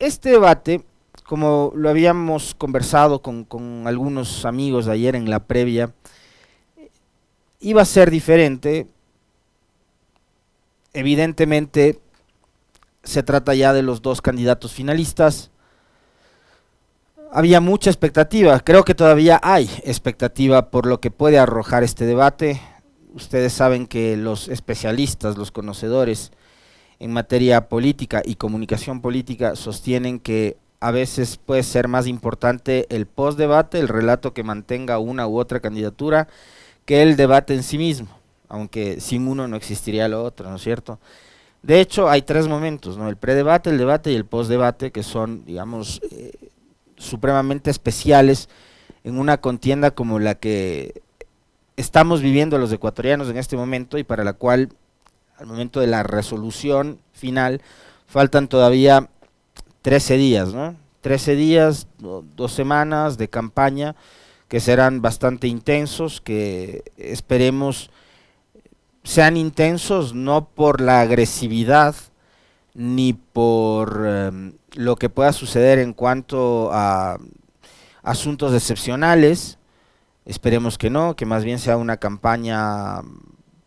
este debate, como lo habíamos conversado con algunos amigos ayer en la previa, iba a ser diferente. Evidentemente se trata ya de los dos candidatos finalistas. Había mucha expectativa, creo que todavía hay expectativa por lo que puede arrojar este debate. Ustedes saben que los especialistas, los conocedores en materia política y comunicación política sostienen que a veces puede ser más importante el post-debate, el relato que mantenga una u otra candidatura, que el debate en sí mismo, aunque sin uno no existiría lo otro, ¿no es cierto? De hecho, hay tres momentos, ¿no? El predebate, el debate y el postdebate, que son, digamos, supremamente especiales en una contienda como la que estamos viviendo los ecuatorianos en este momento y para la cual, al momento de la resolución final, faltan todavía 13 días, ¿no? 13 días, 2 semanas de campaña que serán bastante intensos, que esperemos sean intensos no por la agresividad ni por lo que pueda suceder en cuanto a asuntos excepcionales, esperemos que no, que más bien sea una campaña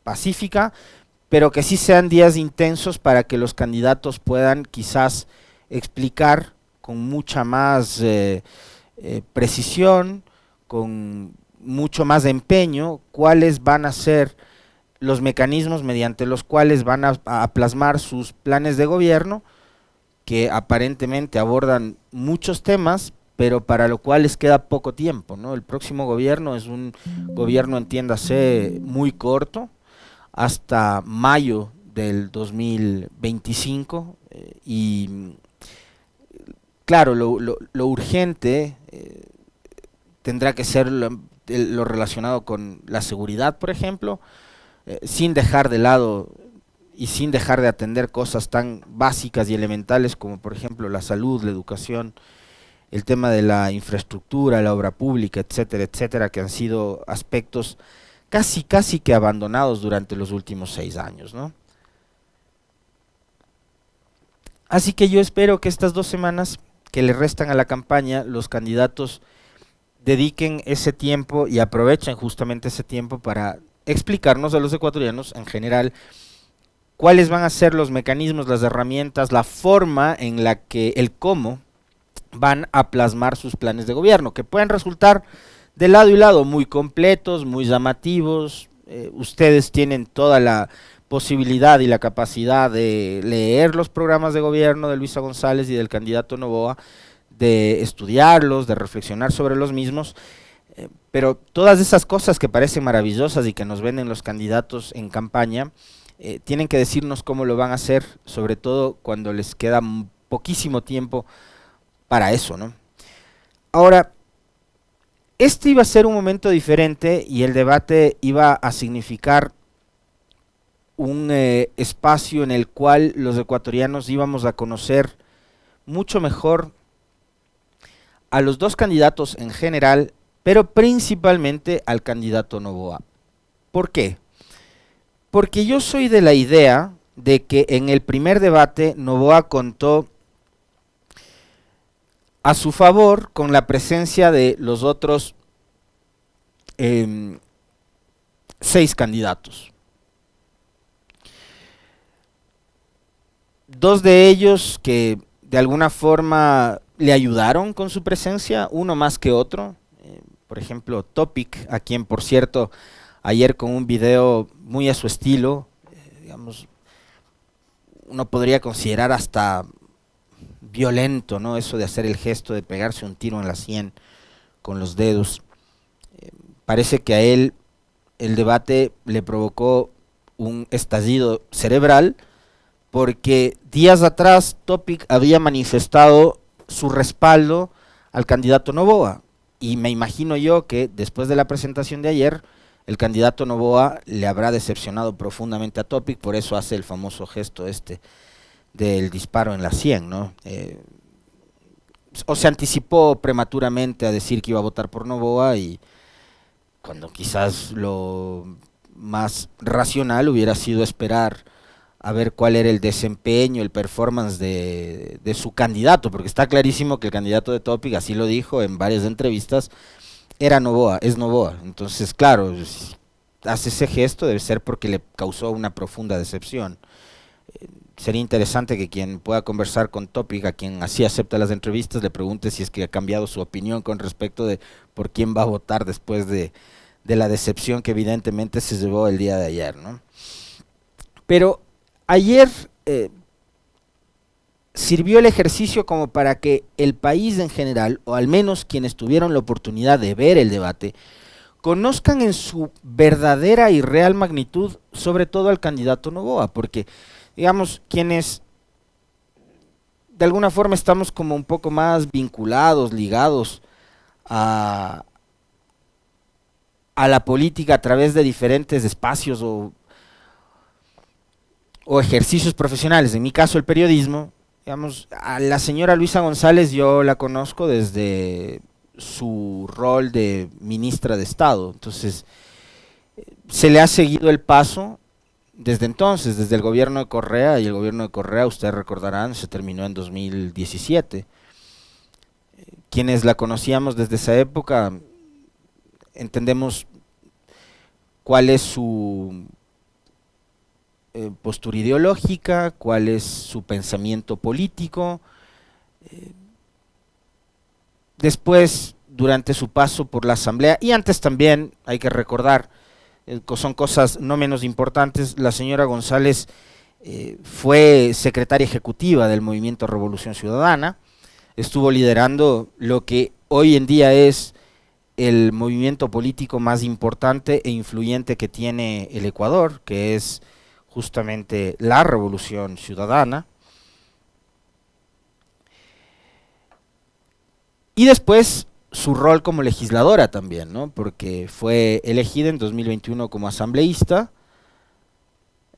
pacífica, pero que sí sean días intensos para que los candidatos puedan quizás explicar con mucha más precisión, con mucho más empeño, cuáles van a ser los mecanismos mediante los cuales van a plasmar sus planes de gobierno, que aparentemente abordan muchos temas, pero para lo cual les queda poco tiempo, ¿no? El próximo gobierno es un gobierno, entiéndase, muy corto, hasta mayo del 2025, y claro, lo urgente tendrá que ser lo relacionado con la seguridad, por ejemplo, sin dejar de lado y sin dejar de atender cosas tan básicas y elementales como por ejemplo la salud, la educación, el tema de la infraestructura, la obra pública, etcétera, etcétera, que han sido aspectos casi que abandonados durante los últimos 6 años, ¿no? Así que yo espero que estas 2 semanas que le restan a la campaña, los candidatos dediquen ese tiempo y aprovechen justamente ese tiempo para explicarnos a los ecuatorianos en general cuáles van a ser los mecanismos, las herramientas, la forma en la que, el cómo van a plasmar sus planes de gobierno, que pueden resultar de lado y lado muy completos, muy llamativos. Ustedes tienen toda la posibilidad y la capacidad de leer los programas de gobierno de Luisa González y del candidato Noboa, de estudiarlos, de reflexionar sobre los mismos, pero todas esas cosas que parecen maravillosas y que nos venden los candidatos en campaña, tienen que decirnos cómo lo van a hacer, sobre todo cuando les queda poquísimo tiempo para eso, ¿no? Ahora, este iba a ser un momento diferente y el debate iba a significar un espacio en el cual los ecuatorianos íbamos a conocer mucho mejor a los dos candidatos en general, pero principalmente al candidato Noboa. ¿Por qué? Porque yo soy de la idea de que en el primer debate Noboa contó a su favor con la presencia de los otros 6 candidatos. 2 de ellos que de alguna forma le ayudaron con su presencia, uno más que otro. Por ejemplo, Topic, a quien por cierto ayer con un video muy a su estilo, digamos, uno podría considerar hasta violento, ¿no? Eso de hacer el gesto de pegarse un tiro en la sien con los dedos. Parece que a él el debate le provocó un estallido cerebral, porque días atrás Topic había manifestado su respaldo al candidato Noboa, y me imagino yo que después de la presentación de ayer, el candidato Noboa le habrá decepcionado profundamente a Topic, por eso hace el famoso gesto este del disparo en la sien, ¿no? O se anticipó prematuramente a decir que iba a votar por Noboa, y cuando quizás lo más racional hubiera sido esperar a ver cuál era el desempeño, el performance de su candidato, porque está clarísimo que el candidato de Topic, así lo dijo en varias entrevistas, era Noboa, es Noboa. Entonces, claro, si hace ese gesto debe ser porque le causó una profunda decepción. Sería interesante que quien pueda conversar con Topic, a quien así acepta las entrevistas, le pregunte si es que ha cambiado su opinión con respecto de por quién va a votar después de la decepción que evidentemente se llevó el día de ayer, ¿no? Pero ayer sirvió el ejercicio como para que el país en general, o al menos quienes tuvieron la oportunidad de ver el debate, conozcan en su verdadera y real magnitud, sobre todo al candidato Noboa, porque, digamos, quienes de alguna forma estamos como un poco más vinculados, ligados a, a la política a través de diferentes espacios o ejercicios profesionales, en mi caso el periodismo, digamos, a la señora Luisa González yo la conozco desde su rol de ministra de Estado, entonces se le ha seguido el paso desde entonces, desde el gobierno de Correa, y el gobierno de Correa, ustedes recordarán, se terminó en 2017. Quienes la conocíamos desde esa época entendemos cuál es su postura ideológica, cuál es su pensamiento político. Después, durante su paso por la Asamblea, y antes también, hay que recordar, son cosas no menos importantes, la señora González fue secretaria ejecutiva del Movimiento Revolución Ciudadana, estuvo liderando lo que hoy en día es el movimiento político más importante e influyente que tiene el Ecuador, que es justamente la Revolución Ciudadana. Y después su rol como legisladora también, ¿no? Porque fue elegida en 2021 como asambleísta,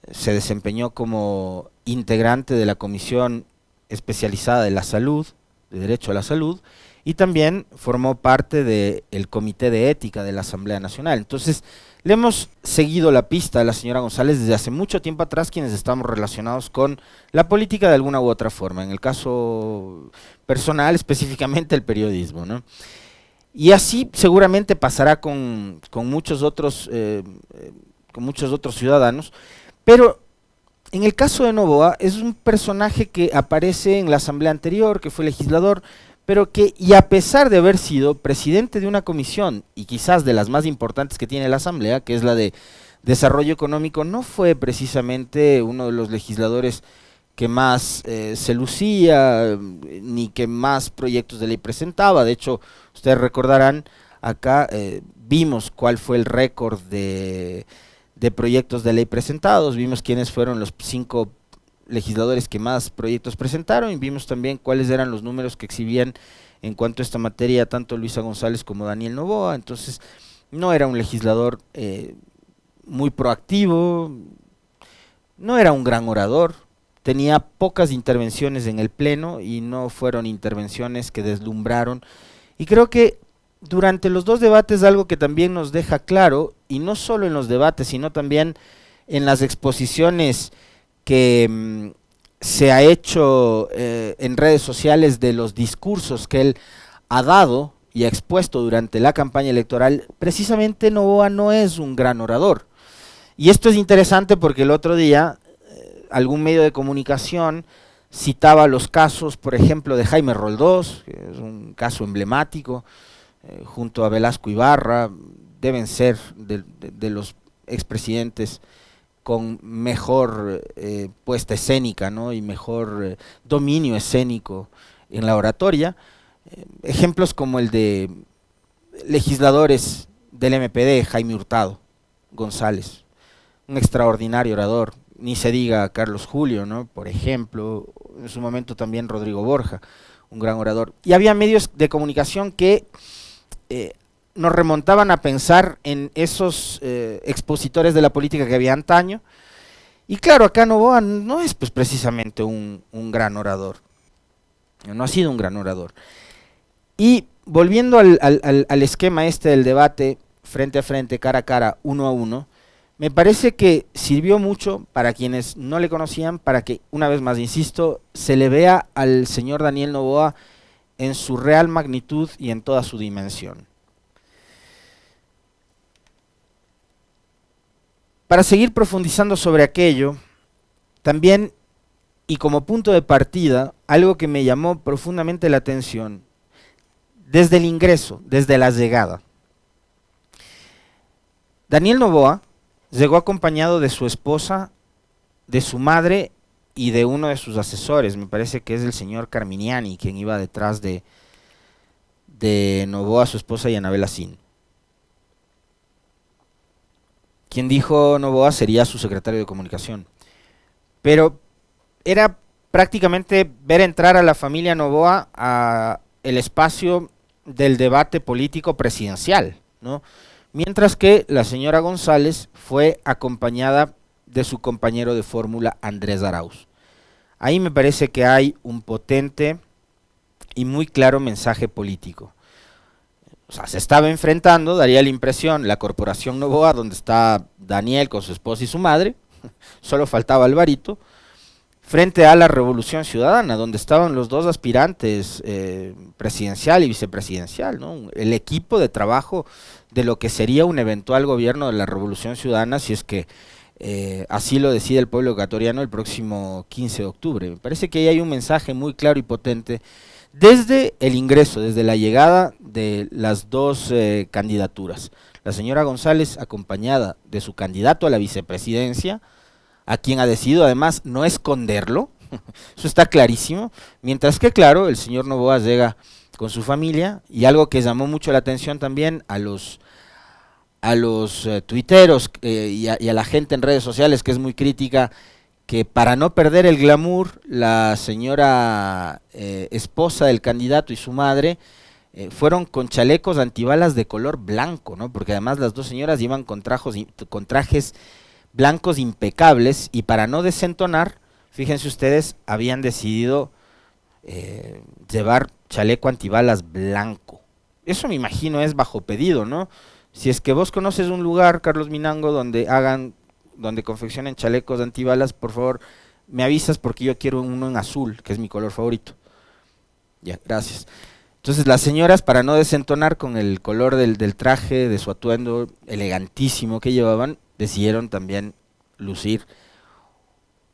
se desempeñó como integrante de la Comisión Especializada de la Salud, de Derecho a la Salud, y también formó parte del Comité de Ética de la Asamblea Nacional. Entonces, le hemos seguido la pista a la señora González desde hace mucho tiempo atrás, quienes estamos relacionados con la política de alguna u otra forma, en el caso personal, específicamente el periodismo, ¿no? Y así seguramente pasará con muchos otros ciudadanos, pero en el caso de Noboa es un personaje que aparece en la asamblea anterior, que fue legislador, pero que, y a pesar de haber sido presidente de una comisión, y quizás de las más importantes que tiene la asamblea, que es la de desarrollo económico, no fue precisamente uno de los legisladores que más se lucía, ni que más proyectos de ley presentaba. De hecho, ustedes recordarán, acá vimos cuál fue el récord de proyectos de ley presentados, vimos quiénes fueron los 5 legisladores que más proyectos presentaron, y vimos también cuáles eran los números que exhibían en cuanto a esta materia tanto Luisa González como Daniel Noboa. Entonces no era un legislador muy proactivo, no era un gran orador, tenía pocas intervenciones en el pleno y no fueron intervenciones que deslumbraron, y creo que durante los 2 debates algo que también nos deja claro, y no solo en los debates, sino también en las exposiciones que se ha hecho en redes sociales de los discursos que él ha dado y ha expuesto durante la campaña electoral, precisamente Noboa no es un gran orador. Y esto es interesante porque el otro día algún medio de comunicación citaba los casos, por ejemplo, de Jaime Roldós, que es un caso emblemático, junto a Velasco Ibarra, deben ser de los expresidentes con mejor puesta escénica, ¿no? Y mejor dominio escénico en la oratoria. Ejemplos como el de legisladores del MPD, Jaime Hurtado González, un extraordinario orador, ni se diga Carlos Julio, ¿no? Por ejemplo, en su momento también Rodrigo Borja, un gran orador. Y había medios de comunicación que nos remontaban a pensar en esos expositores de la política que había antaño, y claro, acá Noboa no es pues precisamente un gran orador, no ha sido un gran orador. Y volviendo al esquema este del debate frente a frente, cara a cara, 1 a 1, Me parece que sirvió mucho para quienes no le conocían, para que, una vez más, insisto, se le vea al señor Daniel Noboa en su real magnitud y en toda su dimensión. Para seguir profundizando sobre aquello, también, y como punto de partida, algo que me llamó profundamente la atención, desde el ingreso, desde la llegada. Daniel Noboa llegó acompañado de su esposa, de su madre y de uno de sus asesores, me parece que es el señor Carminiani, quien iba detrás de Noboa, su esposa y Anabel Asín. Quien dijo Noboa sería su secretario de comunicación. Pero era prácticamente ver entrar a la familia Noboa a el espacio del debate político presidencial, ¿no? Mientras que la señora González fue acompañada de su compañero de fórmula Andrés Arauz. Ahí me parece que hay un potente y muy claro mensaje político. O sea, se estaba enfrentando, daría la impresión, la corporación Noboa, donde está Daniel con su esposa y su madre, solo faltaba Alvarito, frente a la Revolución Ciudadana, donde estaban los dos aspirantes presidencial y vicepresidencial, ¿no? El equipo de trabajo de lo que sería un eventual gobierno de la Revolución Ciudadana, si es que así lo decide el pueblo ecuatoriano el próximo 15 de octubre. Me parece que ahí hay un mensaje muy claro y potente desde el ingreso, desde la llegada de las dos candidaturas. La señora González acompañada de su candidato a la vicepresidencia, a quien ha decidido además no esconderlo, eso está clarísimo, mientras que claro, el señor Noboa llega con su familia, y algo que llamó mucho la atención también a los tuiteros y a la gente en redes sociales, que es muy crítica, que para no perder el glamour, la señora esposa del candidato y su madre fueron con chalecos antibalas de color blanco, ¿no? Porque además las dos señoras llevan con trajes blancos impecables, y para no desentonar, fíjense ustedes, habían decidido llevar chaleco antibalas blanco. Eso me imagino es bajo pedido, ¿no? Si es que vos conoces un lugar, Carlos Minango, donde confeccionen chalecos antibalas, por favor, me avisas porque yo quiero uno en azul, que es mi color favorito. Ya, gracias. Entonces las señoras, para no desentonar con el color del traje, de su atuendo elegantísimo que llevaban, decidieron también lucir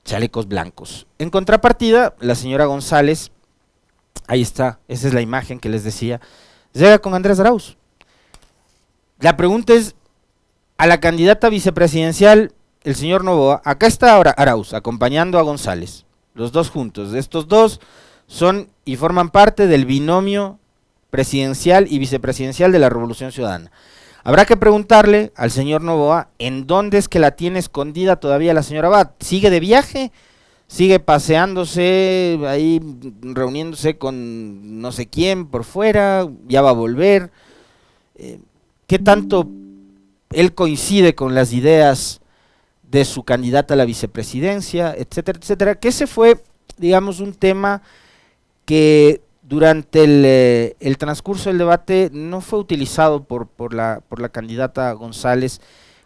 chalecos blancos. En contrapartida, la señora González, ahí está, esa es la imagen que les decía, llega con Andrés Arauz. La pregunta es, a la candidata vicepresidencial, el señor Noboa, acá está ahora Arauz, acompañando a González, los dos juntos. Estos dos son y forman parte del binomio presidencial y vicepresidencial de la Revolución Ciudadana. Habrá que preguntarle al señor Noboa en dónde es que la tiene escondida todavía la señora Abad. ¿Sigue de viaje? ¿Sigue paseándose ahí, reuniéndose con no sé quién por fuera? ¿Ya va a volver? ¿Qué tanto él coincide con las ideas de su candidata a la vicepresidencia, etcétera, etcétera? Que ese fue, digamos, un tema que durante el transcurso del debate no fue utilizado por la candidata González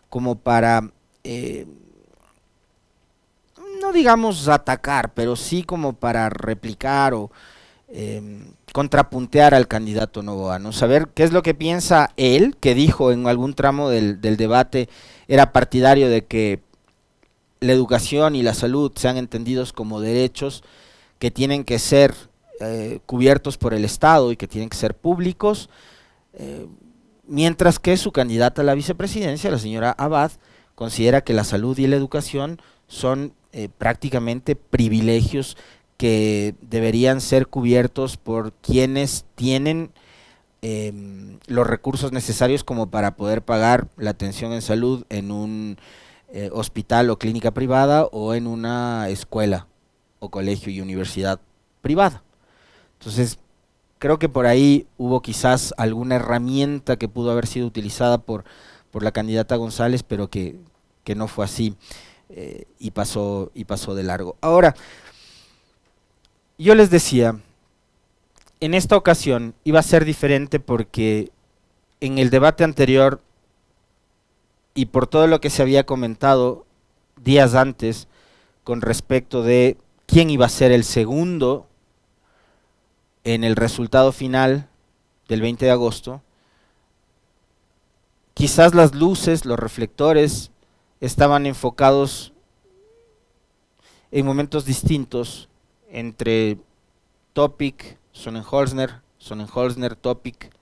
como para, no digamos atacar, pero sí como para replicar o contrapuntear al candidato Noboa, ¿no? Saber qué es lo que piensa él, que dijo en algún tramo del debate, era partidario de que la educación y la salud sean entendidos como derechos que tienen que ser cubiertos por el Estado y que tienen que ser públicos, mientras que su candidata a la vicepresidencia, la señora Abad, considera que la salud y la educación son prácticamente privilegios que deberían ser cubiertos por quienes tienen los recursos necesarios como para poder pagar la atención en salud en un hospital o clínica privada o en una escuela o colegio y universidad privada. Entonces, creo que por ahí hubo quizás alguna herramienta que pudo haber sido utilizada por la candidata González, pero que no fue así y pasó de largo. Ahora, yo les decía, en esta ocasión iba a ser diferente porque en el debate anterior y por todo lo que se había comentado días antes con respecto de quién iba a ser el segundo en el resultado final del 20 de agosto, quizás las luces, los reflectores estaban enfocados en momentos distintos entre Topic, Sonnenholzner, Topic.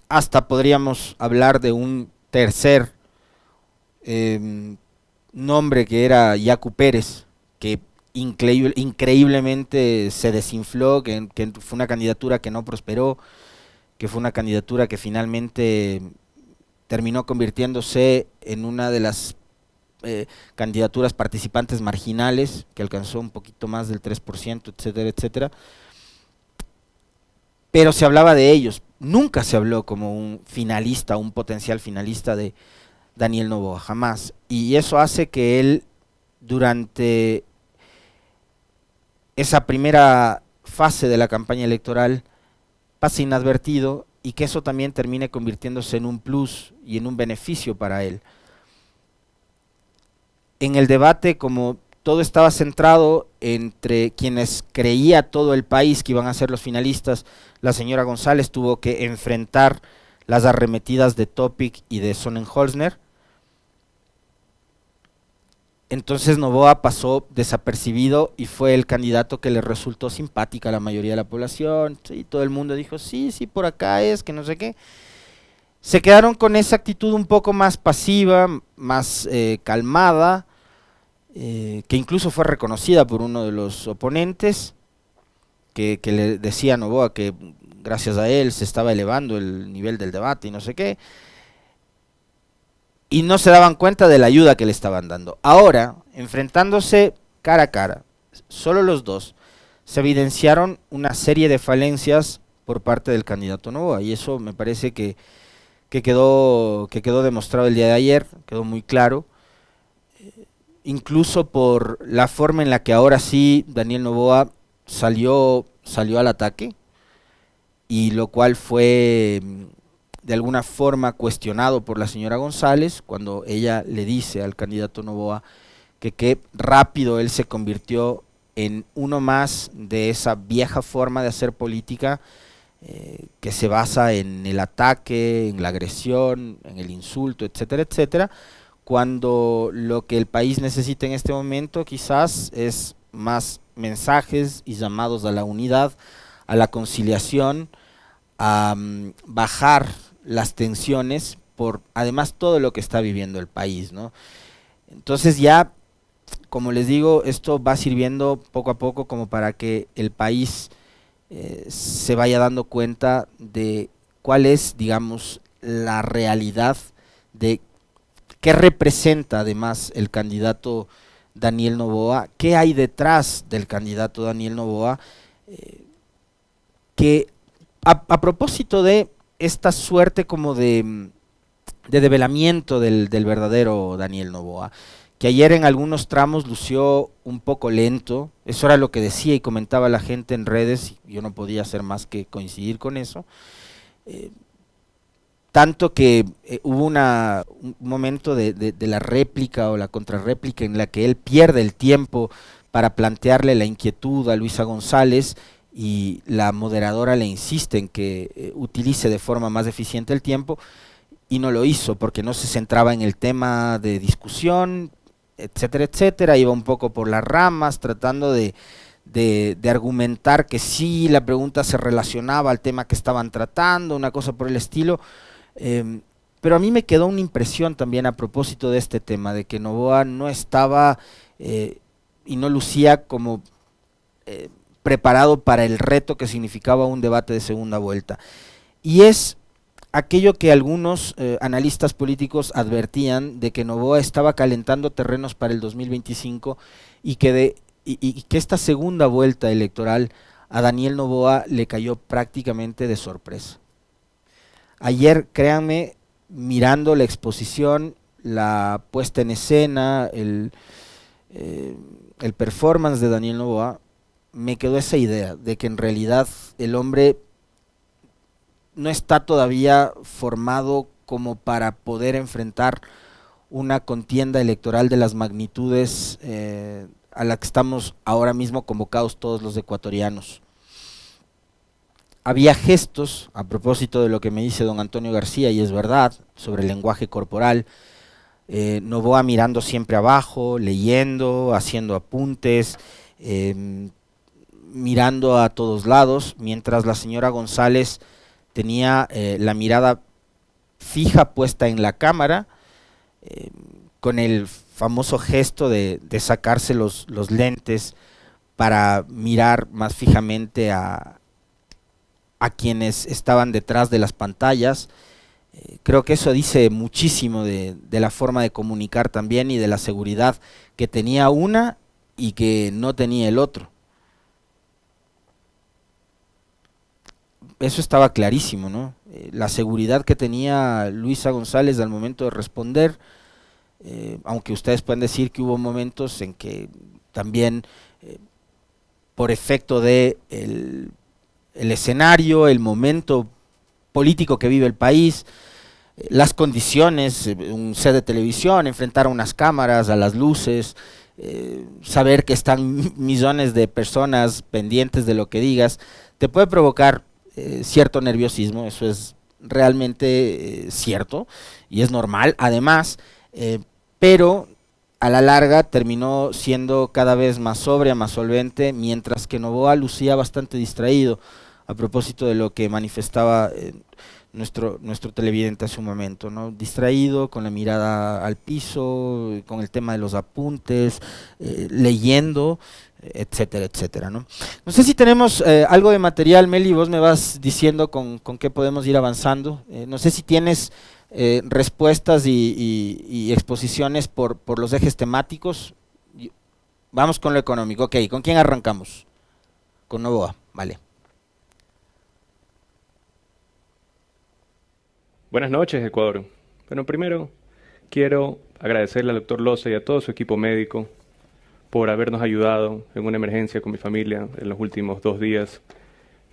Hasta podríamos hablar de un tercer nombre que era Yacu Pérez, que increíblemente se desinfló, que fue una candidatura que no prosperó, que fue una candidatura que finalmente terminó convirtiéndose en una de las candidaturas participantes marginales, que alcanzó un poquito más del 3%, etcétera, etcétera. Pero se hablaba de ellos, nunca se habló como un finalista, un potencial finalista de Daniel Noboa, jamás. Y eso hace que él, durante esa primera fase de la campaña electoral, pase inadvertido y que eso también termine convirtiéndose en un plus y en un beneficio para él. En el debate, como todo estaba centrado entre quienes creía todo el país que iban a ser los finalistas, la señora González tuvo que enfrentar las arremetidas de Topic y de Sonnenholzner. Entonces Noboa pasó desapercibido y fue el candidato que le resultó simpática a la mayoría de la población. Y todo el mundo dijo, sí, sí, por acá es, que no sé qué. Se quedaron con esa actitud un poco más pasiva, más calmada, que incluso fue reconocida por uno de los oponentes, que le decía a Noboa que gracias a él se estaba elevando el nivel del debate y no sé qué. Y no se daban cuenta de la ayuda que le estaban dando. Ahora, enfrentándose cara a cara, solo los dos, se evidenciaron una serie de falencias por parte del candidato Noboa, y eso me parece que quedó demostrado el día de ayer, quedó muy claro, incluso por la forma en la que ahora sí Daniel Noboa salió al ataque, y lo cual fue de alguna forma cuestionado por la señora González, cuando ella le dice al candidato Noboa que qué rápido él se convirtió en uno más de esa vieja forma de hacer política, que se basa en el ataque, en la agresión, en el insulto, etcétera, etcétera, cuando lo que el país necesita en este momento quizás es más mensajes y llamados a la unidad, a la conciliación, a bajar las tensiones por además todo lo que está viviendo el país, ¿no? Entonces ya, como les digo, esto va sirviendo poco a poco como para que el país se vaya dando cuenta de cuál es, digamos, la realidad de qué representa además el candidato Daniel Noboa, qué hay detrás del candidato Daniel Noboa, que a propósito de esta suerte como de develamiento del verdadero Daniel Noboa, que ayer en algunos tramos lució un poco lento, eso era lo que decía y comentaba la gente en redes, y yo no podía hacer más que coincidir con eso, tanto que hubo un momento de la réplica o la contrarréplica en la que él pierde el tiempo para plantearle la inquietud a Luisa González, y la moderadora le insiste en que utilice de forma más eficiente el tiempo, y no lo hizo porque no se centraba en el tema de discusión, etcétera, etcétera. Iba un poco por las ramas tratando de argumentar que sí, la pregunta se relacionaba al tema que estaban tratando, una cosa por el estilo. Pero a mí me quedó una impresión también a propósito de este tema, de que Noboa no estaba y no lucía como preparado para el reto que significaba un debate de segunda vuelta. Y es aquello que algunos analistas políticos advertían, de que Noboa estaba calentando terrenos para el 2025, y que esta segunda vuelta electoral a Daniel Noboa le cayó prácticamente de sorpresa. Ayer, créanme, mirando la exposición, la puesta en escena, el performance de Daniel Noboa, me quedó esa idea de que en realidad el hombre no está todavía formado como para poder enfrentar una contienda electoral de las magnitudes a la que estamos ahora mismo convocados todos los ecuatorianos. Había gestos, a propósito de lo que me dice don Antonio García, y es verdad, sobre el lenguaje corporal, Noboa mirando siempre abajo, leyendo, haciendo apuntes, mirando a todos lados, mientras la señora González tenía la mirada fija puesta en la cámara, con el famoso gesto de sacarse los lentes para mirar más fijamente a quienes estaban detrás de las pantallas. Creo que eso dice muchísimo de la forma de comunicar también y de la seguridad que tenía una y que no tenía el otro. Eso estaba clarísimo, ¿no? La seguridad que tenía Luisa González al momento de responder, aunque ustedes pueden decir que hubo momentos en que también por efecto de el escenario, el momento político que vive el país, las condiciones, un set de televisión, enfrentar a unas cámaras, a las luces, saber que están millones de personas pendientes de lo que digas, te puede provocar cierto nerviosismo. Eso es realmente cierto y es normal, además, pero a la larga terminó siendo cada vez más sobria, más solvente, mientras que Noboa lucía bastante distraído, a propósito de lo que manifestaba nuestro televidente hace un momento, ¿no? Distraído, con la mirada al piso, con el tema de los apuntes, leyendo, etcétera, etcétera, ¿no? No sé si tenemos algo de material, Meli, vos me vas diciendo con qué podemos ir avanzando. No sé si tienes respuestas y exposiciones por los ejes temáticos. Vamos con lo económico. Ok, ¿con quién arrancamos? Con Noboa, vale. Buenas noches, Ecuador. Bueno, primero quiero agradecerle al doctor Loza y a todo su equipo médico por habernos ayudado en una emergencia con mi familia en los últimos 2 días.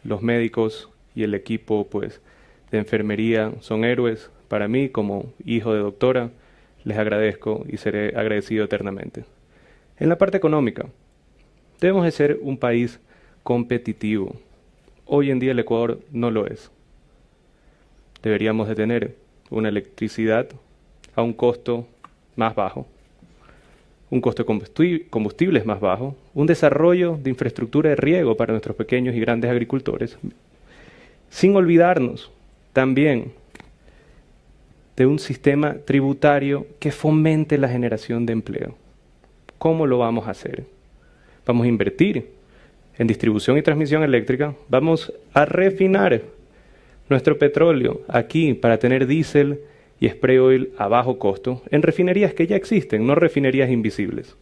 Los médicos y el equipo, pues, de enfermería son héroes. Para mí, como hijo de doctora, les agradezco y seré agradecido eternamente. En la parte económica, debemos de ser un país competitivo. Hoy en día el Ecuador no lo es. Deberíamos de tener una electricidad a un costo más bajo, un costo de combustibles más bajo, un desarrollo de infraestructura de riego para nuestros pequeños y grandes agricultores, sin olvidarnos también de un sistema tributario que fomente la generación de empleo. ¿Cómo lo vamos a hacer? Vamos a invertir en distribución y transmisión eléctrica, vamos a refinar nuestro petróleo aquí para tener diésel y spray oil a bajo costo en refinerías que ya existen, no refinerías invisibles.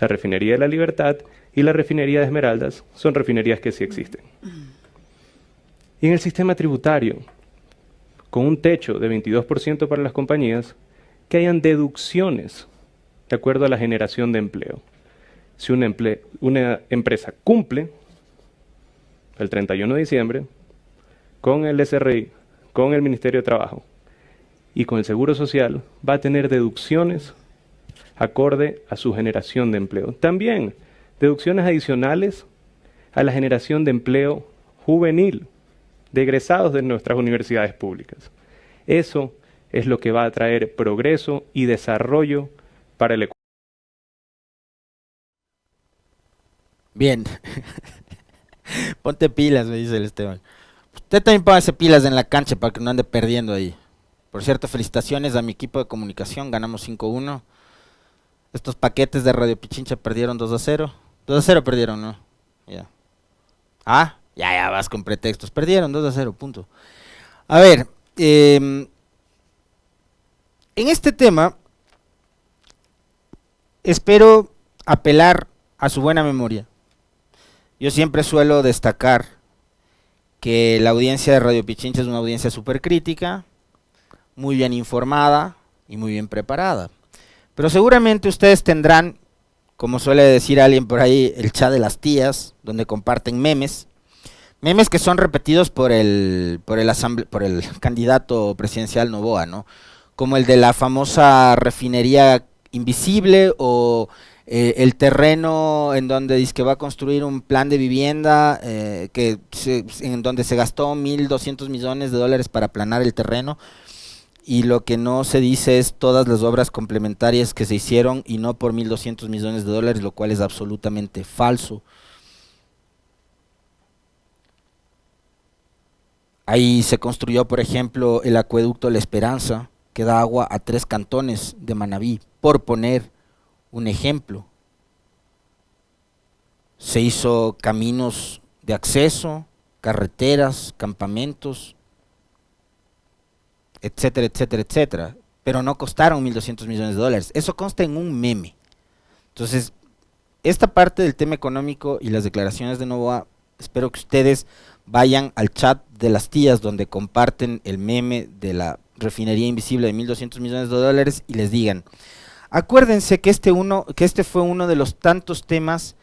La refinería de La Libertad y la refinería de Esmeraldas son refinerías que sí existen. Y en el sistema tributario, con un techo de 22% para las compañías, que hayan deducciones de acuerdo a la generación de empleo. Si una empresa cumple el 31 de diciembre, con el SRI, con el Ministerio de Trabajo y con el Seguro Social, va a tener deducciones acorde a su generación de empleo. También deducciones adicionales a la generación de empleo juvenil de egresados de nuestras universidades públicas. Eso es lo que va a traer progreso y desarrollo para el Ecuador. Bien. Ponte pilas, me dice el Esteban. Usted también póngase pilas en la cancha para que no ande perdiendo ahí. Por cierto, felicitaciones a mi equipo de comunicación, ganamos 5-1. Estos paquetes de Radio Pichincha perdieron 2-0. 2-0 perdieron, ¿no? Ya. Ah, ya vas con pretextos. Perdieron 2-0, punto. A ver, en este tema, espero apelar a su buena memoria. Yo siempre suelo destacar que la audiencia de Radio Pichincha es una audiencia súper crítica, muy bien informada y muy bien preparada. Pero seguramente ustedes tendrán, como suele decir alguien por ahí, el chat de las tías, donde comparten memes. Memes que son repetidos por el candidato presidencial Noboa, ¿no? Como el de la famosa refinería invisible o el terreno en donde dice que va a construir un plan de vivienda en donde se gastó 1.200 millones de dólares para aplanar el terreno y lo que no se dice es todas las obras complementarias que se hicieron y no por 1.200 millones de dólares, lo cual es absolutamente falso. Ahí se construyó, por ejemplo, el acueducto La Esperanza, que da agua a 3 cantones de Manabí, por poner un ejemplo. Se hizo caminos de acceso, carreteras, campamentos, etcétera, etcétera, etcétera. Pero no costaron 1.200 millones de dólares. Eso consta en un meme. Entonces, esta parte del tema económico y las declaraciones de Noboa, espero que ustedes vayan al chat de las tías donde comparten el meme de la refinería invisible de 1.200 millones de dólares y les digan, acuérdense que este fue uno de los tantos temas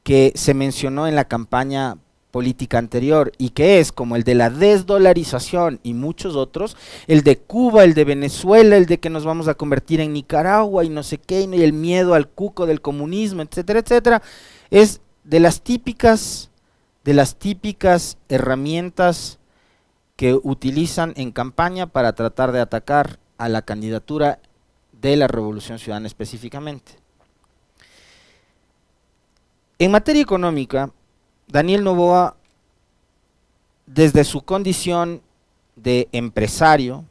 que se mencionó en la campaña política anterior y que es como el de la desdolarización y muchos otros, el de Cuba, el de Venezuela, el de que nos vamos a convertir en Nicaragua y no sé qué, y el miedo al cuco del comunismo, etcétera, etcétera, es de las típicas herramientas que utilizan en campaña para tratar de atacar a la candidatura de la Revolución Ciudadana específicamente. En materia económica, Daniel Noboa, desde su condición de empresario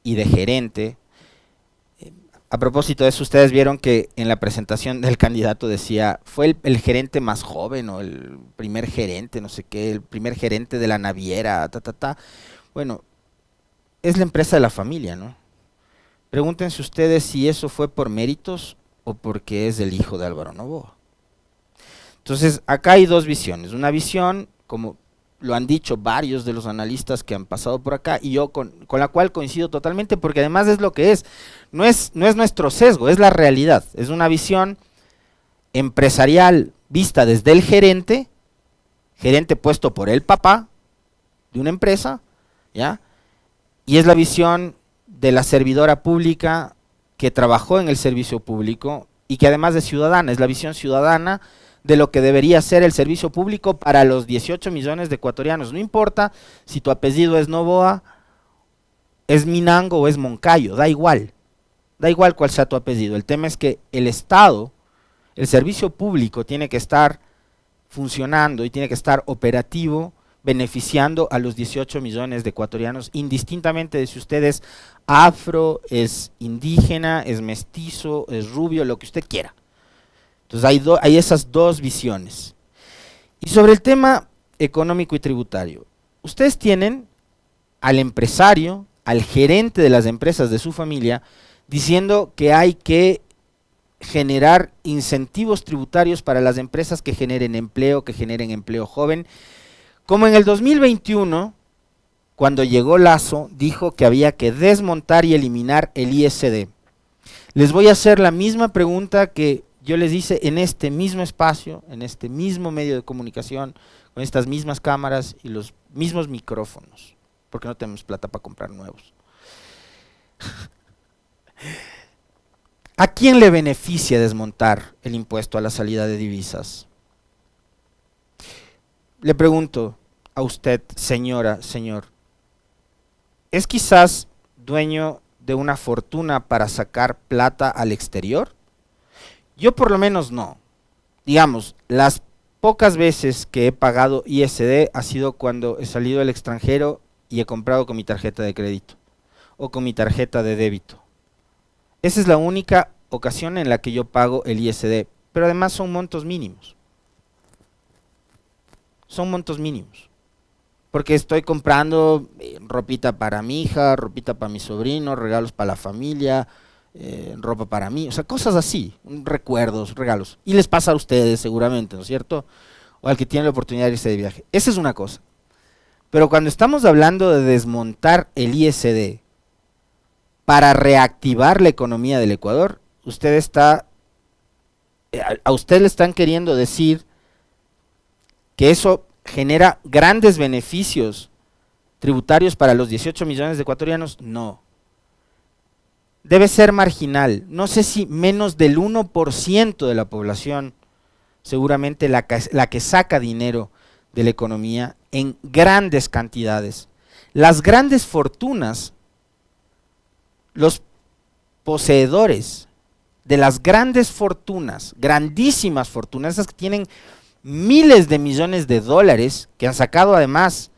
y de gerente, a propósito de eso, ustedes vieron que en la presentación del candidato decía, fue el gerente más joven o el primer gerente, no sé qué, el primer gerente de la naviera, Bueno, es la empresa de la familia, ¿no? Pregúntense ustedes si eso fue por méritos o porque es el hijo de Álvaro Noboa. Entonces, acá hay dos visiones. Una visión, como lo han dicho varios de los analistas que han pasado por acá, y yo con la cual coincido totalmente, porque además es lo que es. No es nuestro sesgo, es la realidad. Es una visión empresarial vista desde el gerente puesto por el papá de una empresa, ¿ya? Y es la visión de la servidora pública que trabajó en el servicio público y que además de ciudadana, es la visión ciudadana de lo que debería ser el servicio público para los 18 millones de ecuatorianos. No importa si tu apellido es Noboa, es Minango o es Moncayo, da igual cuál sea tu apellido. El tema es que el Estado, el servicio público tiene que estar funcionando y tiene que estar operativo, beneficiando a los 18 millones de ecuatorianos, indistintamente de si usted es afro, es indígena, es mestizo, es rubio, lo que usted quiera. Entonces hay esas dos visiones. Y sobre el tema económico y tributario, ustedes tienen al empresario, al gerente de las empresas de su familia, diciendo que hay que generar incentivos tributarios para las empresas que generen empleo joven, como en el 2021, cuando llegó Lasso, dijo que había que desmontar y eliminar el ISD. Les voy a hacer la misma pregunta que yo les hice en este mismo espacio, en este mismo medio de comunicación, con estas mismas cámaras y los mismos micrófonos, porque no tenemos plata para comprar nuevos. ¿A quién le beneficia desmontar el impuesto a la salida de divisas? Le pregunto a usted, señora, señor, ¿es quizás dueño de una fortuna para sacar plata al exterior? Yo por lo menos no. Digamos, las pocas veces que he pagado ISD ha sido cuando he salido al extranjero y he comprado con mi tarjeta de crédito o con mi tarjeta de débito. Esa es la única ocasión en la que yo pago el ISD, pero además son montos mínimos. Son montos mínimos. Porque estoy comprando ropita para mi hija, ropita para mi sobrino, regalos para la familia, ropa para mí, o sea, cosas así, recuerdos, regalos. Y les pasa a ustedes seguramente, ¿no es cierto? O al que tiene la oportunidad de irse de viaje. Esa es una cosa. Pero cuando estamos hablando de desmontar el ISD para reactivar la economía del Ecuador, a usted le están queriendo decir que eso genera grandes beneficios tributarios para los 18 millones de ecuatorianos, no. Debe ser marginal, no sé si menos del 1% de la población, seguramente la que saca dinero de la economía en grandes cantidades. Las grandes fortunas, los poseedores de las grandes fortunas, grandísimas fortunas, esas que tienen miles de millones de dólares, que han sacado además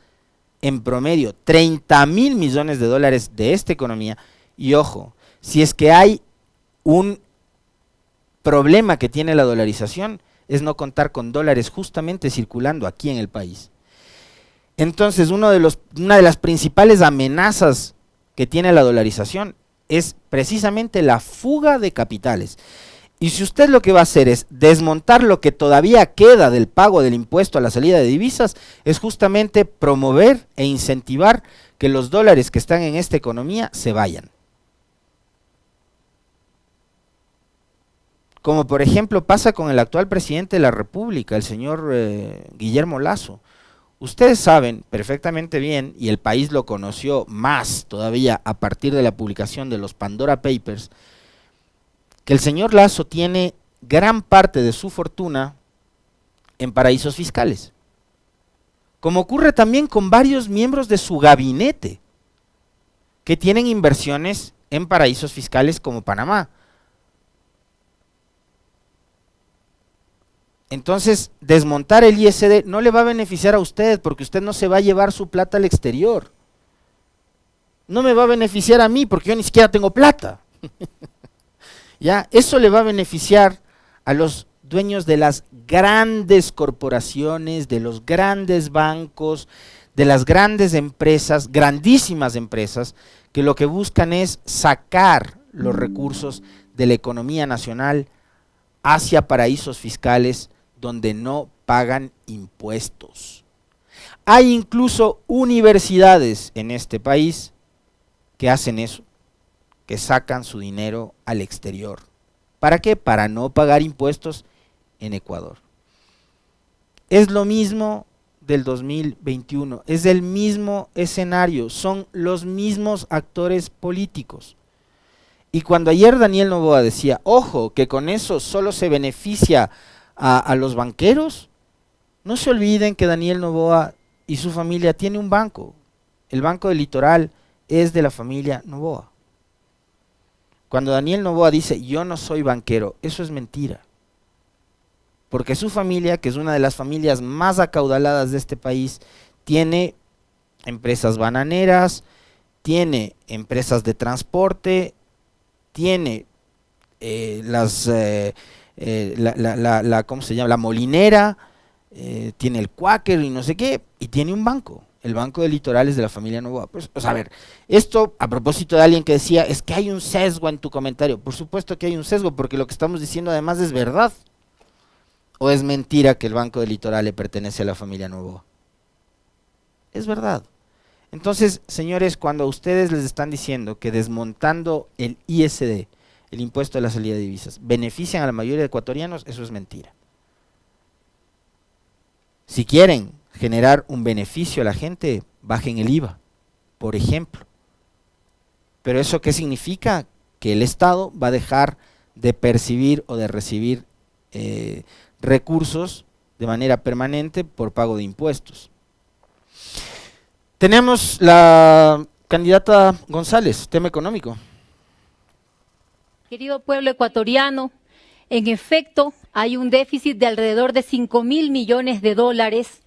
en promedio 30.000 millones de dólares de esta economía, y ojo, si es que hay un problema que tiene la dolarización, es no contar con dólares justamente circulando aquí en el país. Entonces, una de las principales amenazas que tiene la dolarización es precisamente la fuga de capitales. Y si usted lo que va a hacer es desmontar lo que todavía queda del pago del impuesto a la salida de divisas, es justamente promover e incentivar que los dólares que están en esta economía se vayan. Como por ejemplo pasa con el actual presidente de la República, el señor Guillermo Lasso. Ustedes saben perfectamente bien, y el país lo conoció más todavía a partir de la publicación de los Pandora Papers, que el señor Lasso tiene gran parte de su fortuna en paraísos fiscales. Como ocurre también con varios miembros de su gabinete, que tienen inversiones en paraísos fiscales como Panamá. Entonces, desmontar el ISD no le va a beneficiar a usted, porque usted no se va a llevar su plata al exterior. No me va a beneficiar a mí, porque yo ni siquiera tengo plata. ¿Ya? Eso le va a beneficiar a los dueños de las grandes corporaciones, de los grandes bancos, de las grandes empresas, grandísimas empresas, que lo que buscan es sacar los recursos de la economía nacional hacia paraísos fiscales donde no pagan impuestos. Hay incluso universidades en este país que hacen eso, que sacan su dinero al exterior. ¿Para qué? Para no pagar impuestos en Ecuador. Es lo mismo del 2021, es el mismo escenario, son los mismos actores políticos. Y cuando ayer Daniel Noboa decía, ojo, que con eso solo se beneficia a los banqueros, no se olviden que Daniel Noboa y su familia tiene un banco. El Banco del Litoral es de la familia Noboa. Cuando Daniel Noboa dice, yo no soy banquero, eso es mentira. Porque su familia, que es una de las familias más acaudaladas de este país, tiene empresas bananeras, tiene empresas de transporte, tiene ¿cómo se llama? La molinera, tiene el Quaker y no sé qué, y tiene un banco. El Banco del Litoral es de la familia Noboa. Pues, o sea, a ver, esto a propósito de alguien que decía, es que hay un sesgo en tu comentario. Por supuesto que hay un sesgo, porque lo que estamos diciendo además es verdad. ¿O es mentira que el Banco del Litoral le pertenece a la familia Noboa? Es verdad. Entonces, señores, cuando ustedes les están diciendo que desmontando el ISD, el impuesto de la salida de divisas, benefician a la mayoría de ecuatorianos, eso es mentira. Si quieren generar un beneficio a la gente, bajen el IVA, por ejemplo. Pero ¿eso qué significa? Que el Estado va a dejar de percibir o de recibir recursos de manera permanente por pago de impuestos. Tenemos la candidata González, tema económico. Querido pueblo ecuatoriano, en efecto hay un déficit de alrededor de 5.000 millones de dólares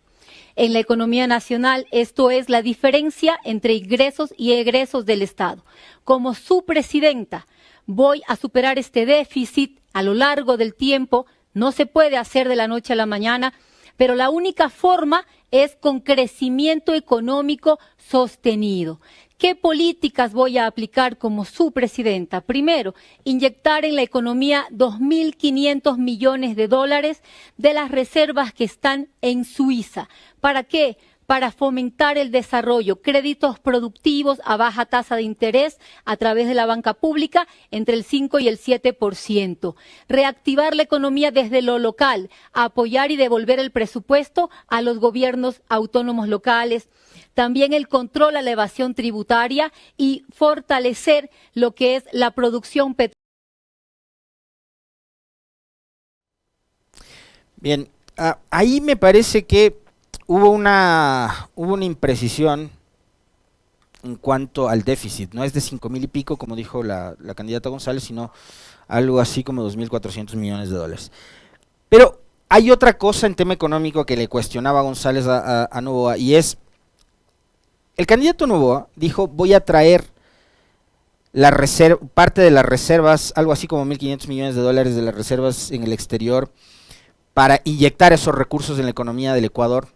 en la economía nacional. Esto es la diferencia entre ingresos y egresos del Estado. Como su presidenta, voy a superar este déficit a lo largo del tiempo. No se puede hacer de la noche a la mañana, pero la única forma es con crecimiento económico sostenido. ¿Qué políticas voy a aplicar como su presidenta? Primero, inyectar en la economía 2.500 millones de dólares de las reservas que están en Suiza. ¿Para qué? para fomentar el desarrollo, créditos productivos a baja tasa de interés a través de la banca pública entre el 5 y el 7%, reactivar la economía desde lo local, apoyar y devolver el presupuesto a los gobiernos autónomos locales, también el control a la evasión tributaria y fortalecer lo que es la producción petrolera. Bien, ahí me parece que hubo una imprecisión en cuanto al déficit. No es de 5.000 y pico, como dijo la candidata González, sino algo así como 2.400 millones de dólares. Pero hay otra cosa en tema económico que le cuestionaba González a Noboa, y es, el candidato Noboa dijo, voy a traer parte de las reservas, algo así como 1.500 millones de dólares de las reservas en el exterior, para inyectar esos recursos en la economía del Ecuador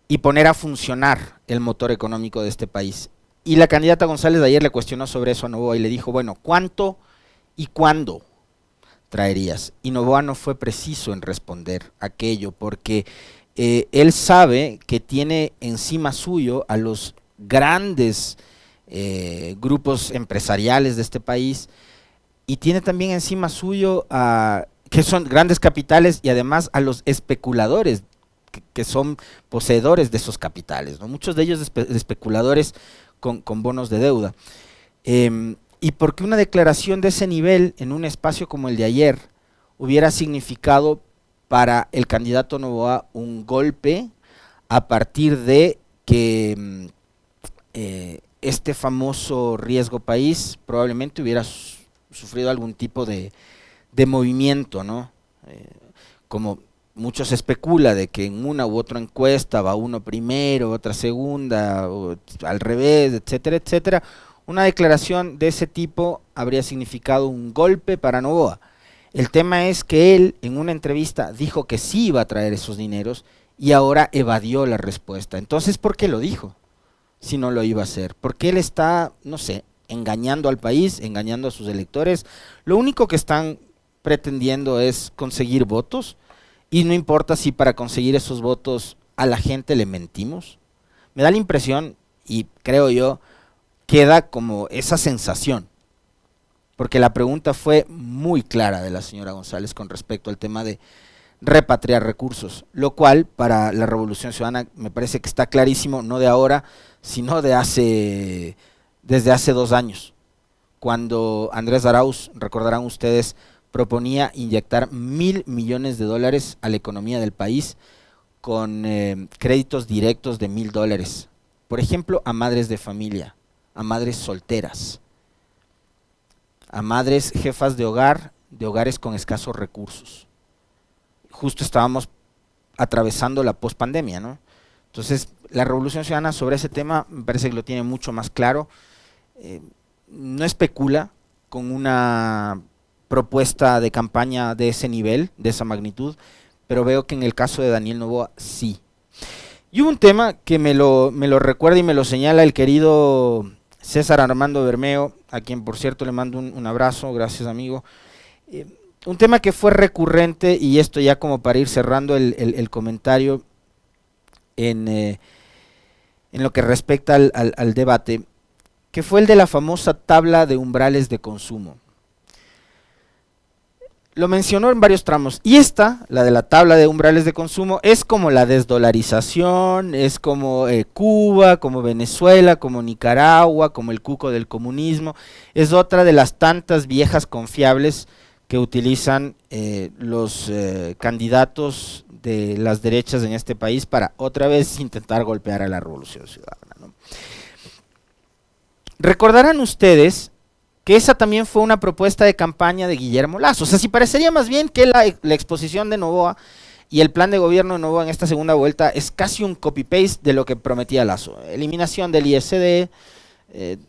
y poner a funcionar el motor económico de este país. Y la candidata González ayer le cuestionó sobre eso a Noboa y le dijo, bueno, ¿cuánto y cuándo traerías? Y Noboa no fue preciso en responder aquello, porque él sabe que tiene encima suyo a los grandes grupos empresariales de este país, y tiene también encima suyo a que son grandes capitales, y además a los especuladores que son poseedores de esos capitales, ¿no? Muchos de ellos especuladores con bonos de deuda. Y porque una declaración de ese nivel en un espacio como el de ayer hubiera significado para el candidato Noboa un golpe a partir de que este famoso riesgo país probablemente hubiera sufrido algún tipo de movimiento, ¿no? Como mucho se especula de que en una u otra encuesta va uno primero, otra segunda, o al revés, etcétera, etcétera. Una declaración de ese tipo habría significado un golpe para Noboa. El tema es que él en una entrevista dijo que sí iba a traer esos dineros y ahora evadió la respuesta. Entonces, ¿por qué lo dijo si no lo iba a hacer? Porque él está, no sé, engañando al país, engañando a sus electores. Lo único que están pretendiendo es conseguir votos, y no importa si para conseguir esos votos a la gente le mentimos. Me da la impresión, y creo yo, queda como esa sensación, porque la pregunta fue muy clara de la señora González con respecto al tema de repatriar recursos, lo cual para la Revolución Ciudadana me parece que está clarísimo, no de ahora, sino desde hace 2 años, cuando Andrés Arauz, recordarán ustedes, proponía inyectar 1.000 millones de dólares a la economía del país con créditos directos de $1.000, por ejemplo, a madres de familia, a madres solteras, a madres jefas de hogar, de hogares con escasos recursos. Justo estábamos atravesando la pospandemia, ¿no? Entonces, la Revolución Ciudadana sobre ese tema me parece que lo tiene mucho más claro. No especula con una propuesta de campaña de ese nivel, de esa magnitud, pero veo que en el caso de Daniel Noboa sí. Y hubo un tema que me lo recuerda y me lo señala el querido César Armando Bermeo, a quien por cierto le mando un abrazo, gracias amigo. Un tema que fue recurrente, y esto ya como para ir cerrando el comentario en lo que respecta al debate, que fue el de la famosa tabla de umbrales de consumo. Lo mencionó en varios tramos, y esta, la de la tabla de umbrales de consumo, es como la desdolarización, es como Cuba, como Venezuela, como Nicaragua, como el cuco del comunismo. Es otra de las tantas viejas confiables que utilizan los candidatos de las derechas en este país para otra vez intentar golpear a la Revolución Ciudadana, ¿no? Recordarán ustedes que esa también fue una propuesta de campaña de Guillermo Lasso. O sea, si parecería más bien que la exposición de Noboa y el plan de gobierno de Noboa en esta segunda vuelta es casi un copy-paste de lo que prometía Lasso. Eliminación del ISD,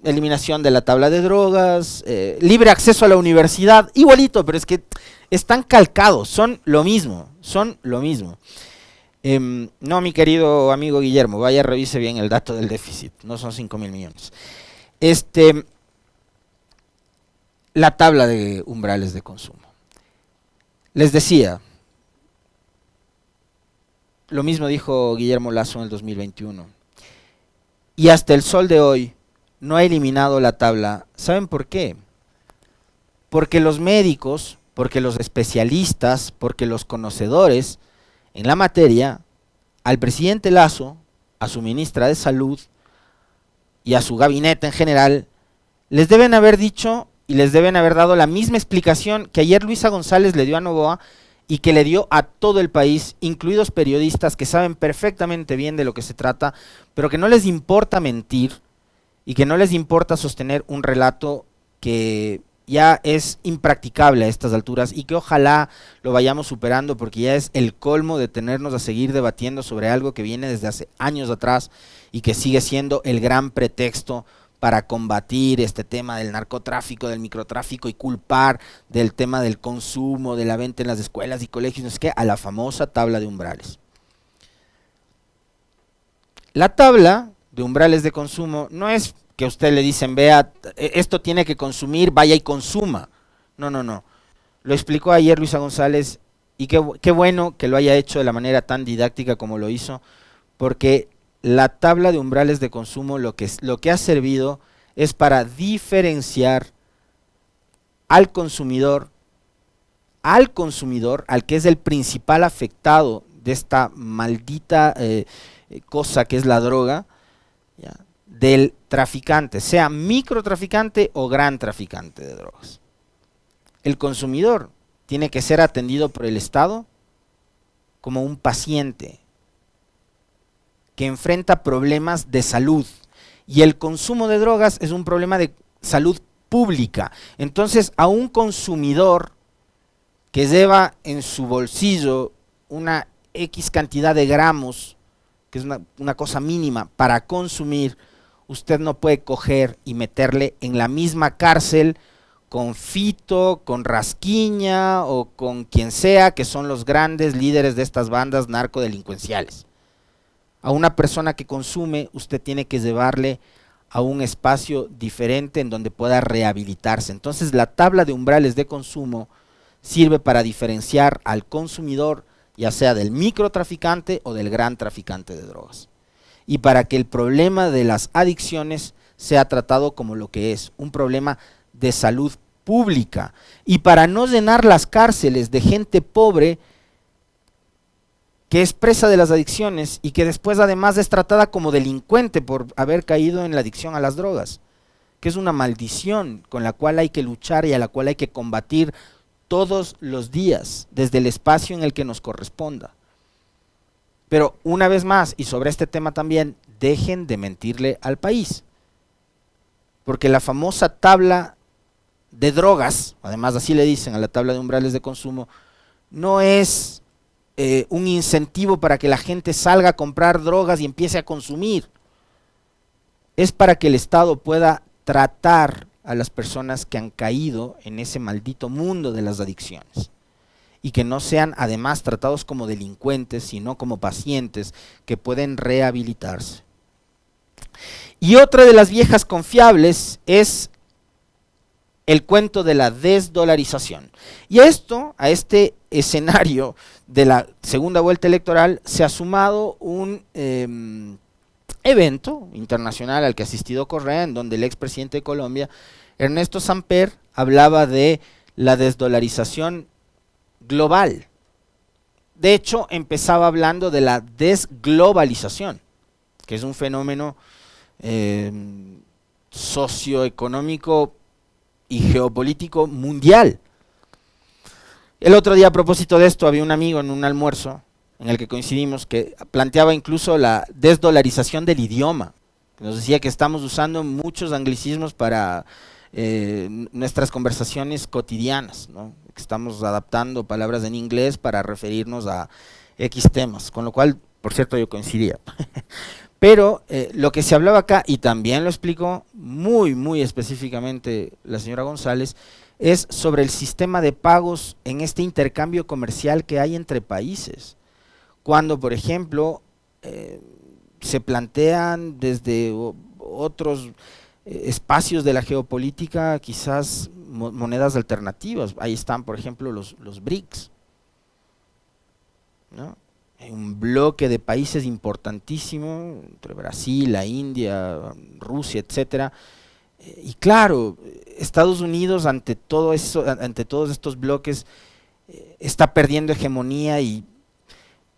eliminación de la tabla de drogas, libre acceso a la universidad, igualito, pero es que están calcados, son lo mismo, no, mi querido amigo Guillermo, vaya, revise bien el dato del déficit, no son 5.000 millones. La tabla de umbrales de consumo. Les decía, Lo mismo dijo Guillermo Lasso en el 2021. Y hasta el sol de hoy no ha eliminado la tabla. ¿Saben por qué? Porque los médicos, porque los especialistas, porque los conocedores en la materia, al presidente Lasso, a su ministra de Salud y a su gabinete en general, les deben haber dicho y les deben haber dado la misma explicación que ayer Luisa González le dio a Novoa y que le dio a todo el país, incluidos periodistas que saben perfectamente bien de lo que se trata, pero que no les importa mentir y que no les importa sostener un relato que ya es impracticable a estas alturas y que ojalá lo vayamos superando, porque ya es el colmo de tenernos a seguir debatiendo sobre algo que viene desde hace años atrás y que sigue siendo el gran pretexto para combatir este tema del narcotráfico, del microtráfico y culpar del tema del consumo, de la venta en las escuelas y colegios, no sé qué, a la famosa tabla de umbrales. La tabla de umbrales de consumo no es que a usted le dicen, vea, esto tiene que consumir, vaya y consuma. No, no, no. Lo explicó ayer Luisa González y qué bueno que lo haya hecho de la manera tan didáctica como lo hizo, porque la tabla de umbrales de consumo lo que ha servido es para diferenciar al consumidor, al que es el principal afectado de esta maldita cosa que es la droga, ¿ya?, del traficante, sea microtraficante o gran traficante de drogas. El consumidor tiene que ser atendido por el Estado como un paciente que enfrenta problemas de salud, y el consumo de drogas es un problema de salud pública. Entonces, a un consumidor que lleva en su bolsillo una X cantidad de gramos, que es una cosa mínima para consumir, usted no puede coger y meterle en la misma cárcel con Fito, con Rasquiña o con quien sea, que son los grandes líderes de estas bandas narcodelincuenciales. A una persona que consume, usted tiene que llevarle a un espacio diferente en donde pueda rehabilitarse. Entonces, la tabla de umbrales de consumo sirve para diferenciar al consumidor, ya sea del microtraficante o del gran traficante de drogas, y para que el problema de las adicciones sea tratado como lo que es, un problema de salud pública, y para no llenar las cárceles de gente pobre que es presa de las adicciones y que después además es tratada como delincuente por haber caído en la adicción a las drogas, que es una maldición con la cual hay que luchar y a la cual hay que combatir todos los días, desde el espacio en el que nos corresponda. Pero una vez más, y sobre este tema también, dejen de mentirle al país, porque la famosa tabla de drogas, además así le dicen a la tabla de umbrales de consumo, no es un incentivo para que la gente salga a comprar drogas y empiece a consumir. Es para que el Estado pueda tratar a las personas que han caído en ese maldito mundo de las adicciones y que no sean además tratados como delincuentes, sino como pacientes que pueden rehabilitarse. Y otra de las viejas confiables es el cuento de la desdolarización. Y a este escenario de la segunda vuelta electoral se ha sumado un evento internacional al que ha asistido Correa, en donde el expresidente de Colombia, Ernesto Samper, hablaba de la desdolarización global. De hecho, empezaba hablando de la desglobalización, que es un fenómeno socioeconómico y geopolítico mundial. El otro día, a propósito de esto, había un amigo en un almuerzo en el que coincidimos que planteaba incluso la desdolarización del idioma. Nos decía que estamos usando muchos anglicismos para nuestras conversaciones cotidianas, ¿no? Que estamos adaptando palabras en inglés para referirnos a X temas, con lo cual, por cierto, yo coincidía. Pero lo que se hablaba acá, y también lo explicó muy específicamente la señora González, es sobre el sistema de pagos en este intercambio comercial que hay entre países. Cuando, por ejemplo, se plantean desde otros espacios de la geopolítica quizás monedas alternativas. Ahí están, por ejemplo, los BRICS, ¿no? un bloque de países importantísimo, entre Brasil, la India, Rusia, etcétera. Y claro, Estados Unidos ante todo eso, ante todos estos bloques está perdiendo hegemonía y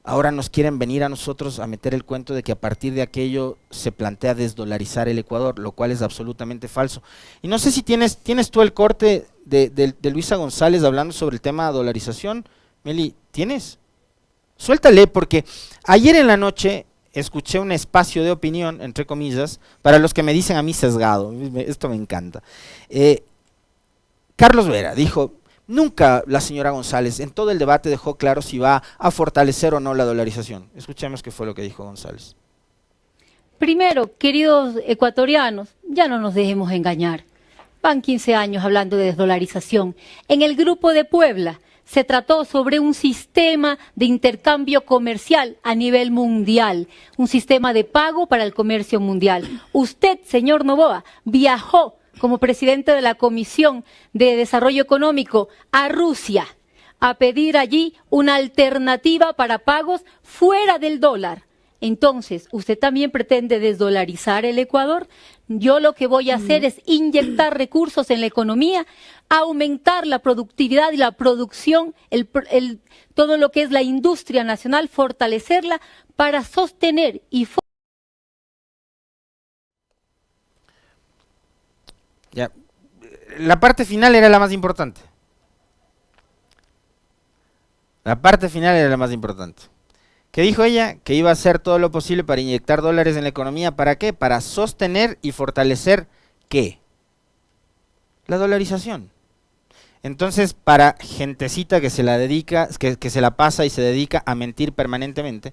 ahora nos quieren venir a nosotros a meter el cuento de que a partir de aquello se plantea desdolarizar el Ecuador, lo cual es absolutamente falso. Y no sé si tienes tú el corte de Luisa González hablando sobre el tema de dolarización. Meli, ¿tienes? Suéltale, porque ayer en la noche escuché un espacio de opinión, entre comillas, para los que me dicen a mí sesgado, esto me encanta. Carlos Vera dijo: nunca la señora González en todo el debate dejó claro si va a fortalecer o no la dolarización. Escuchemos qué fue lo que dijo González. Primero, queridos ecuatorianos, ya no nos dejemos engañar. Van 15 años hablando de desdolarización. En el Grupo de Puebla se trató sobre un sistema de intercambio comercial a nivel mundial, un sistema de pago para el comercio mundial. Usted, señor Noboa, viajó como presidente de la Comisión de Desarrollo Económico a Rusia a pedir allí una alternativa para pagos fuera del dólar. Entonces, ¿usted también pretende desdolarizar el Ecuador? Yo lo que voy a hacer es inyectar recursos en la economía, aumentar la productividad y la producción, todo lo que es la industria nacional, fortalecerla para sostener y ya. La parte final era la más importante. La parte final era la más importante. ¿Qué dijo ella? Que iba a hacer todo lo posible para inyectar dólares en la economía. ¿Para qué? Para sostener y fortalecer ¿qué? La dolarización. Entonces, para gentecita que se la dedica, que se la pasa y se dedica a mentir permanentemente,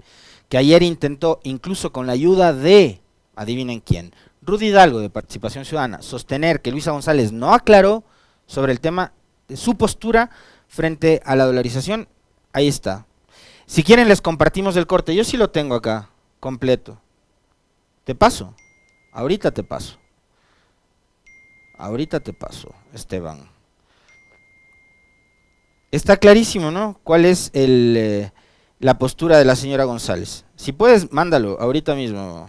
que ayer intentó, incluso con la ayuda de, adivinen quién, Rudy Hidalgo de Participación Ciudadana, sostener que Luisa González no aclaró sobre el tema de su postura frente a la dolarización. Ahí está. Si quieren les compartimos el corte, yo sí lo tengo acá, completo. Te paso, ahorita te paso. Ahorita te paso, Esteban. Está clarísimo, ¿no? ¿Cuál es la postura de la señora González? Si puedes, mándalo, ahorita mismo.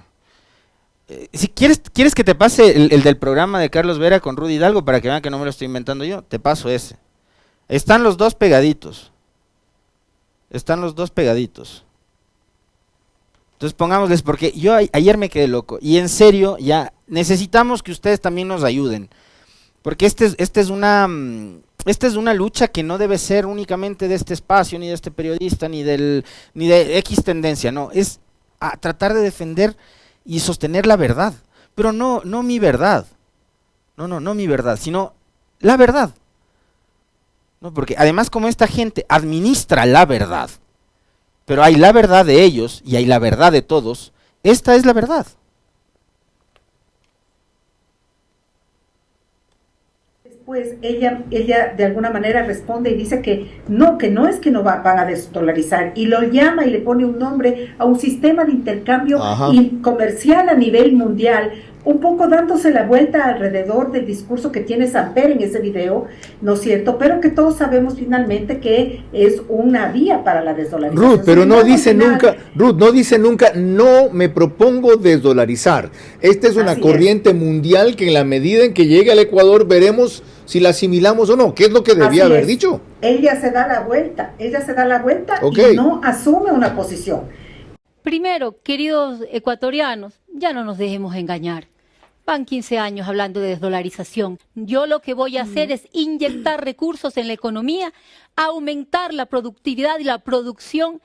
Si quieres que te pase el del programa de Carlos Vera con Rudy Hidalgo para que vean que no me lo estoy inventando yo, te paso ese. Están los dos pegaditos. Están los dos pegaditos. Entonces pongámosles, porque yo ayer me quedé loco. Y en serio, ya necesitamos que ustedes también nos ayuden. Porque esta es una lucha que no debe ser únicamente de este espacio, ni de este periodista, ni de X tendencia. No, es a tratar de defender y sostener la verdad. Pero no mi verdad. No mi verdad, sino la verdad. No, porque además como esta gente administra la verdad, pero hay la verdad de ellos y hay la verdad de todos, esta es la verdad. Después ella de alguna manera responde y dice que no es que no van a desdolarizar, y lo llama y le pone un nombre a un sistema de intercambio comercial a nivel mundial, un poco dándose la vuelta alrededor del discurso que tiene Samper en ese video, ¿no es cierto? Pero que todos sabemos finalmente que es una vía para la desdolarización. Ruth, pero no dice nunca, no me propongo desdolarizar. Esta es una corriente mundial que en la medida en que llegue al Ecuador veremos si la asimilamos o no. ¿Qué es lo que debía haber dicho? Ella se da la vuelta y no asume una posición. Primero, queridos ecuatorianos, ya no nos dejemos engañar. Van 15 años hablando de desdolarización. Yo lo que voy a hacer es inyectar recursos en la economía, aumentar la productividad y la producción,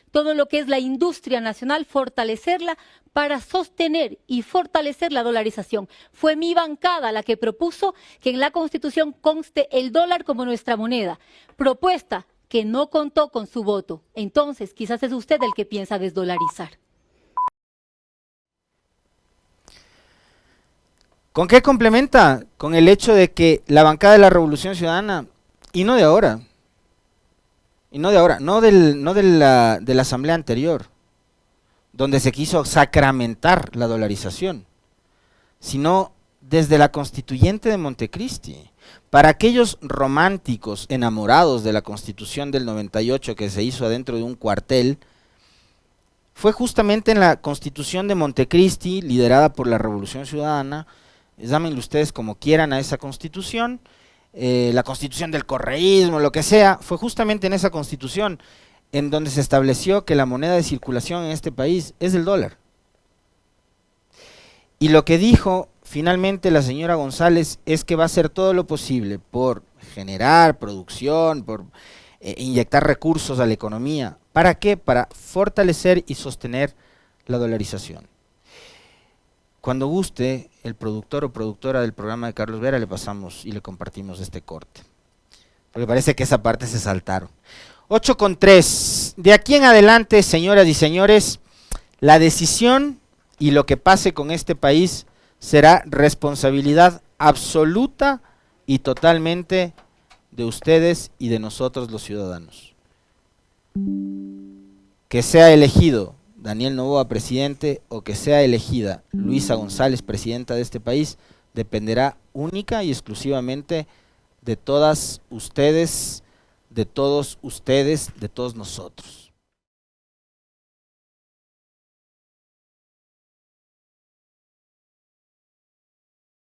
todo lo que es la industria nacional, fortalecerla para sostener y fortalecer la dolarización. Fue mi bancada la que propuso que en la Constitución conste el dólar como nuestra moneda. Propuesta que no contó con su voto. Entonces, quizás es usted el que piensa desdolarizar. ¿Con qué complementa? Con el hecho de que la bancada de la Revolución Ciudadana, y no de ahora, no de la asamblea anterior, donde se quiso sacramentar la dolarización, sino desde la constituyente de Montecristi, Para aquellos románticos enamorados de la Constitución del 98 que se hizo adentro de un cuartel, fue justamente en la Constitución de Montecristi, liderada por la Revolución Ciudadana, llámenle ustedes como quieran a esa Constitución, la Constitución del correísmo, lo que sea, fue justamente en esa Constitución en donde se estableció que la moneda de circulación en este país es el dólar. Y lo que dijo finalmente la señora González es que va a hacer todo lo posible por generar producción, por inyectar recursos a la economía. ¿Para qué? Para fortalecer y sostener la dolarización. Cuando guste, el productor o productora del programa de Carlos Vera le pasamos y le compartimos este corte. Porque parece que esa parte se saltaron. 8:03. De aquí en adelante, señoras y señores, la decisión y lo que pase con este país será responsabilidad absoluta y totalmente de ustedes y de nosotros los ciudadanos. Que sea elegido Daniel Noboa presidente o que sea elegida Luisa González presidenta de este país, dependerá única y exclusivamente de todas ustedes, de todos ustedes, de todos nosotros.